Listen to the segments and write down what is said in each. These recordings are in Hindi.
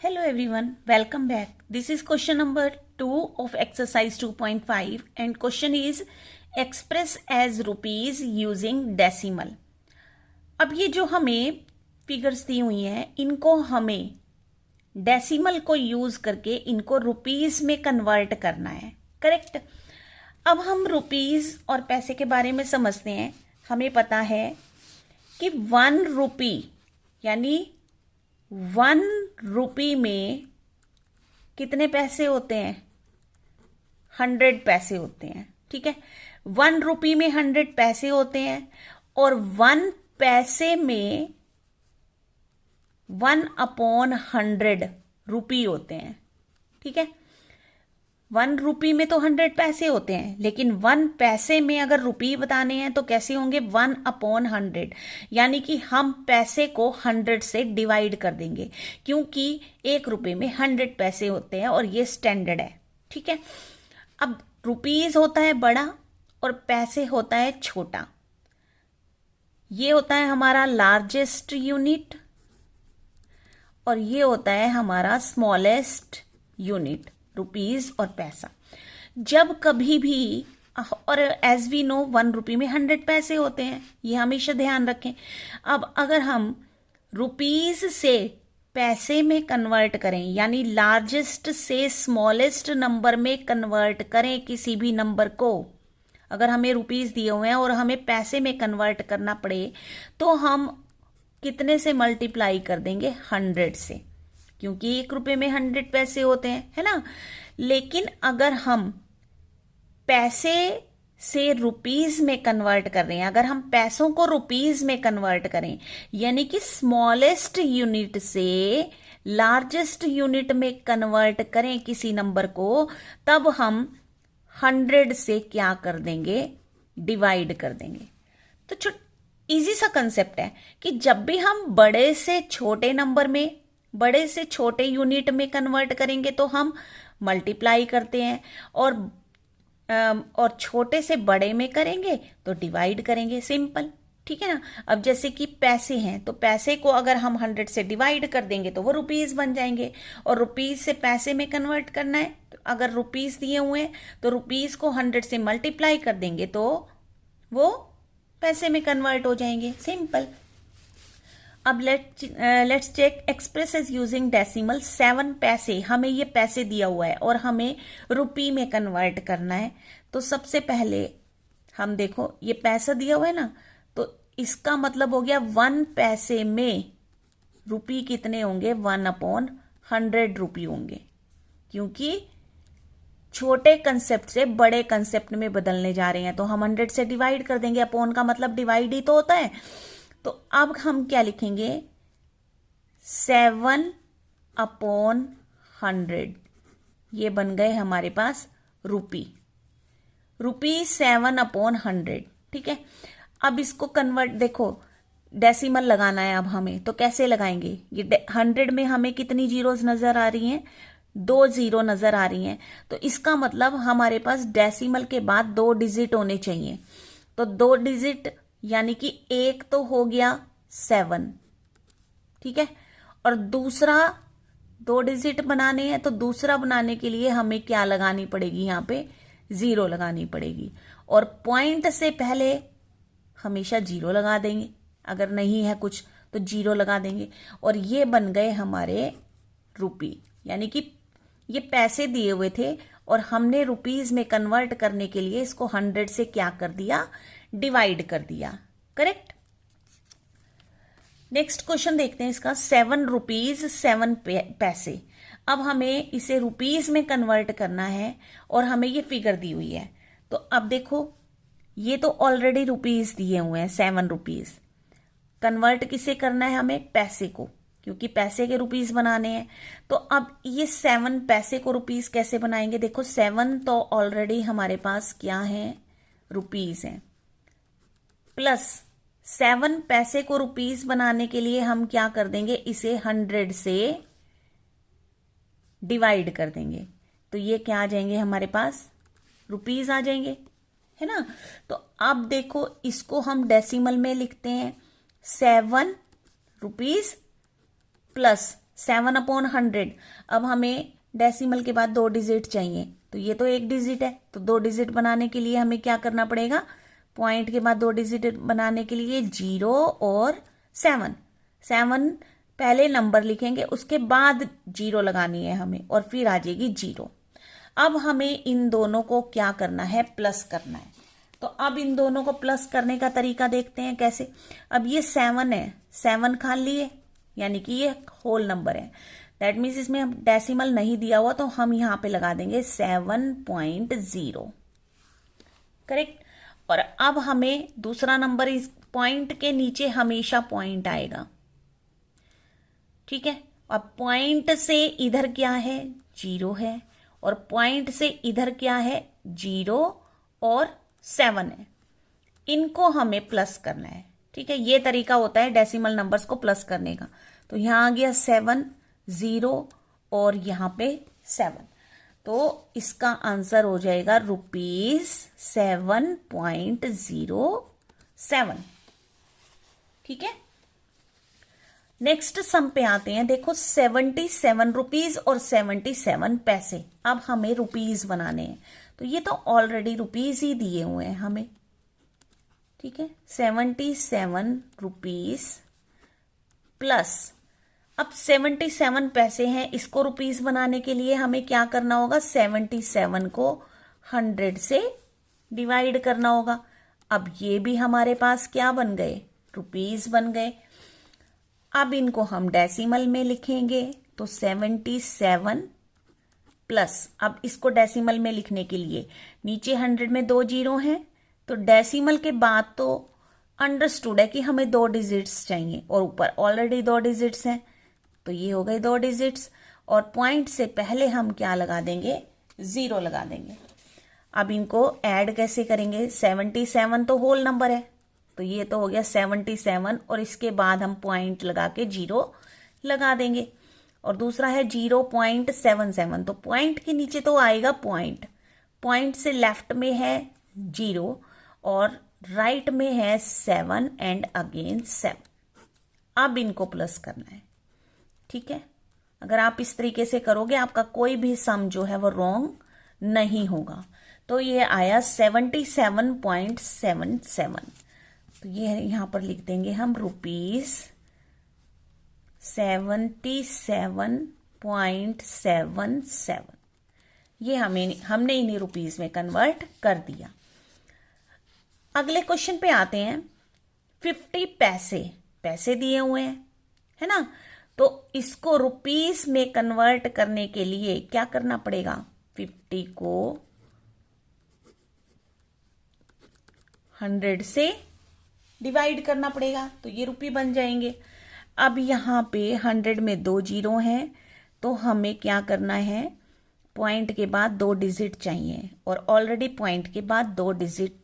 Hello everyone, welcome back. This is question number 2 of exercise 2.5 and question is express as rupees using decimal. अब ये जो हमें फिगर्स दी हुई हैं इनको हमें डेसिमल को यूज करके इनको रुपीस में कन्वर्ट करना है, करेक्ट। अब हम रुपीस और पैसे के बारे में समझते हैं। हमें पता है कि 1 रुपी यानी 1 रुपी में कितने पैसे होते हैं? 100 पैसे होते हैं, ठीक है। 1 रुपी में 100 पैसे होते हैं और 1 पैसे में 1/100 रुपी होते हैं, ठीक है। 1 रुपी में तो 100 पैसे होते हैं, लेकिन 1 पैसे में अगर रुपी बताने हैं तो कैसे होंगे? 1/100, यानी कि हम पैसे को 100 से डिवाइड कर देंगे, क्योंकि 1 रुपये में 100 पैसे होते हैं और ये स्टैंडर्ड है, ठीक है। अब रुपीज होता है बड़ा और पैसे होता है छोटा। ये होता है हमारा लार्जेस्ट यूनिट और ये होता है हमारा स्मॉलेस्ट यूनिट, रुपीज और पैसा। जब कभी भी, और एज वी नो 1 रुपी में 100 पैसे होते हैं, ये हमेशा ध्यान रखें। अब अगर हम रुपीज से पैसे में कन्वर्ट करें, यानी लार्जेस्ट से स्मॉलेस्ट नंबर में कन्वर्ट करें किसी भी नंबर को, अगर हमें रुपीज दिए हुए हैं और हमें पैसे में कन्वर्ट करना पड़े तो हम कितने से मल्टीप्लाई कर देंगे? 100 से, क्योंकि 1 रुपये में 100 पैसे होते हैं, है ना। लेकिन अगर हम पैसे से रुपीज में कन्वर्ट कर रहे हैं, अगर हम पैसों को रुपीज में कन्वर्ट करें, यानी कि स्मॉलेस्ट यूनिट से लार्जेस्ट यूनिट में कन्वर्ट करें किसी नंबर को, तब हम 100 से क्या कर देंगे? डिवाइड कर देंगे। तो इजी सा कंसेप्ट है कि जब भी हम बड़े से छोटे नंबर में, बड़े से छोटे यूनिट में कन्वर्ट करेंगे तो हम मल्टीप्लाई करते हैं, और छोटे से बड़े में करेंगे तो डिवाइड करेंगे, सिंपल, ठीक है ना। अब जैसे कि पैसे हैं तो पैसे को अगर हम 100 से डिवाइड कर देंगे तो वो रुपीज बन जाएंगे, और रुपीज से पैसे में कन्वर्ट करना है तो अगर रुपीज दिए हुए हैं तो रुपीज को 100 से मल्टीप्लाई कर देंगे तो वो पैसे में कन्वर्ट हो जाएंगे, सिंपल। अब let's check express as using decimal. 7 पैसे, हमें ये पैसे दिया हुआ है और हमें रुपी में कन्वर्ट करना है। तो सबसे पहले हम देखो, ये पैसा दिया हुआ है ना, तो इसका मतलब हो गया 1 पैसे में रुपी कितने होंगे? 1/100 रुपी होंगे, क्योंकि छोटे कंसेप्ट से बड़े कंसेप्ट में बदलने जा रहे हैं तो हम 100 से डिवाइड कर देंगे। अपॉन का मतलब डिवाइड ही तो होता है। तो अब हम क्या लिखेंगे? 7/100, ये बन गए हमारे पास रुपी। 7/100, ठीक है। अब इसको कन्वर्ट, देखो डेसिमल लगाना है अब हमें, तो कैसे लगाएंगे? ये 100 में हमें कितनी जीरोस नजर आ रही हैं? 2 जीरो नजर आ रही हैं, तो इसका मतलब हमारे पास डेसिमल के बाद 2 डिजिट होने चाहिए। तो 2 डिजिट यानी कि एक तो हो गया 7, ठीक है, और दूसरा 2 डिजिट बनाने हैं, तो दूसरा बनाने के लिए हमें क्या लगानी पड़ेगी? यहाँ पे 0 लगानी पड़ेगी, और पॉइंट से पहले हमेशा 0 लगा देंगे, अगर नहीं है कुछ तो 0 लगा देंगे, और ये बन गए हमारे रुपी। यानी कि ये पैसे दिए हुए थे और हमने रुपीज में कन्वर्ट करने के लिए इसको 100 से क्या कर दिया? डिवाइड कर दिया, करेक्ट। नेक्स्ट क्वेश्चन देखते हैं इसका। 7 रुपीज 7 पैसे। अब हमें इसे रुपीज में कन्वर्ट करना है और हमें ये फिगर दी हुई है। तो अब देखो, ये तो ऑलरेडी रुपीज दिए हुए हैं, 7 रुपीज। कन्वर्ट किसे करना है? हमें पैसे को, क्योंकि पैसे के रुपीज बनाने हैं। तो अब ये 7 पैसे को रुपीज कैसे बनाएंगे? देखो 7 तो ऑलरेडी हमारे पास क्या है? रुपीज है, प्लस 7 पैसे को रुपीज बनाने के लिए हम क्या कर देंगे? इसे 100 से डिवाइड कर देंगे, तो ये क्या आ जाएंगे हमारे पास? रुपीज आ जाएंगे, है ना। तो अब देखो, इसको हम डेसिमल में लिखते हैं। 7 रुपीज प्लस 7/100। अब हमें डेसिमल के बाद 2 डिजिट चाहिए, तो ये तो 1 डिजिट है, तो 2 डिजिट बनाने के लिए हमें क्या करना पड़ेगा, पॉइंट के बाद 2 डिजिट बनाने के लिए 0 और 7। 7 पहले नंबर लिखेंगे, उसके बाद 0 लगानी है हमें, और फिर आ जाएगी 0। अब हमें इन दोनों को क्या करना है, प्लस करना है। तो अब इन दोनों को प्लस करने का तरीका देखते हैं कैसे। अब ये 7 है, 7 खान लिए, यानी कि ये होल नंबर है। दैट मीन्स इसमें हम डेसिमल नहीं दिया हुआ, तो हम यहां पे लगा देंगे 7.0, करेक्ट। और अब हमें दूसरा नंबर, इस पॉइंट के नीचे हमेशा पॉइंट आएगा, ठीक है। अब पॉइंट से इधर क्या है, 0 है, और पॉइंट से इधर क्या है, 0 और 7 है। इनको हमें प्लस करना है, ठीक है। ये तरीका होता है डेसिमल नंबर्स को प्लस करने का। तो यहां आ गया 7, 0 और यहां पे 7, तो इसका आंसर हो जाएगा ₹7.07, ठीक है। नेक्स्ट सम पे आते हैं। देखो 77 रुपीज और 77 पैसे। अब हमें रुपीज बनाने हैं, तो ये तो ऑलरेडी रुपीज ही दिए हुए हैं हमें, ठीक है। 77 रुपीज प्लस, अब 77 पैसे हैं, इसको रुपीज बनाने के लिए हमें क्या करना होगा, 77 को 100 से डिवाइड करना होगा। अब ये भी हमारे पास क्या बन गए, रुपीज बन गए। अब इनको हम डेसिमल में लिखेंगे, तो 77 प्लस, अब इसको डेसिमल में लिखने के लिए नीचे 100 में 2 जीरो हैं, तो डेसिमल के बाद तो अंडरस्टूड है कि हमें 2 डिजिट्स चाहिए, और ऊपर ऑलरेडी 2 डिजिट्स हैं, तो ये हो गए 2 डिजिट्स। और पॉइंट से पहले हम क्या लगा देंगे, 0 लगा देंगे। अब इनको ऐड कैसे करेंगे, 77 तो होल नंबर है, तो ये तो हो गया 77, और इसके बाद हम पॉइंट लगा के 0 लगा देंगे। और दूसरा है 0.77, तो पॉइंट के नीचे तो आएगा पॉइंट, पॉइंट से लेफ्ट में है 0 और राइट में है 7 एंड अगेन 7। अब इनको प्लस करना है, ठीक है। अगर आप इस तरीके से करोगे, आपका कोई भी सम जो है वो रॉन्ग नहीं होगा। तो ये आया 77.77, तो ये यहां पर लिख देंगे हम ₹77.77। ये हमने इन्हीं रुपीज में कन्वर्ट कर दिया। अगले क्वेश्चन पे आते हैं। 50 पैसे दिए हुए हैं, है ना, तो इसको रुपीस में कन्वर्ट करने के लिए क्या करना पड़ेगा, 50 को 100 से डिवाइड करना पड़ेगा, तो ये रुपये बन जाएंगे। अब यहाँ पे 100 में 2 जीरो हैं, तो हमें क्या करना है, पॉइंट के बाद 2 डिजिट चाहिए, और ऑलरेडी पॉइंट के बाद 2 डिजिट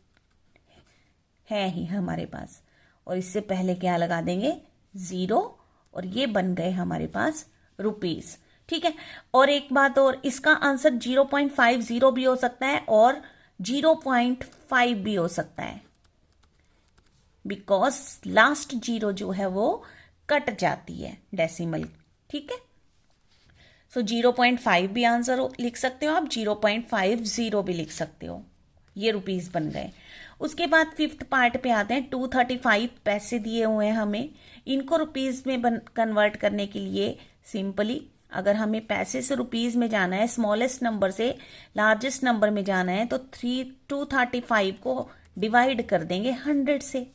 है ही हमारे पास, और इससे पहले क्या लगा देंगे, 0, और ये बन गए हमारे पास रुपीस, ठीक है। और एक बात और, इसका आंसर 0.50 भी हो सकता है और 0.5 भी हो सकता है, बिकॉज लास्ट 0 जो है वो कट जाती है डेसिमल, ठीक है। सो 0.5 भी आंसर लिख सकते हो आप, 0.50 भी लिख सकते हो। ये रुपीस बन गए। उसके बाद 5th पार्ट पे आते हैं। 235 पैसे दिए हुए हैं हमें, इनको रुपीस में कन्वर्ट करने के लिए सिंपली, अगर हमें पैसे से रुपीस में जाना है, स्मॉलेस्ट नंबर से लार्जेस्ट नंबर में जाना है, तो 235 को डिवाइड कर देंगे 100 से,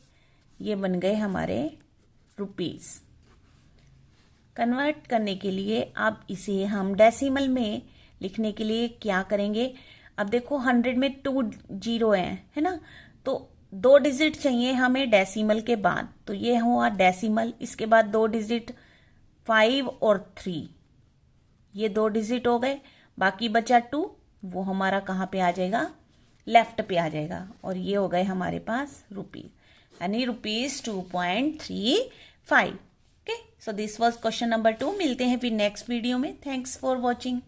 ये बन गए हमारे रुपीस। कन्वर्ट करने के लिए अब इसे हम डेसिमल में लिखने के लिए क्या करेंगे, अब देखो 100 में 2 जीरो है ना, तो 2 डिजिट चाहिए हमें डेसिमल के बाद, तो ये हुआ डेसिमल, इसके बाद 2 डिजिट 5 और 3, ये 2 डिजिट हो गए, बाकी बचा 2, वो हमारा कहाँ पे आ जाएगा, लेफ्ट पे आ जाएगा, और ये हो गए हमारे पास रुपीज, यानी ₹2.35। Okay, so this was question number 2। मिलते हैं फिर नेक्स्ट वीडियो में। Thanks for watching.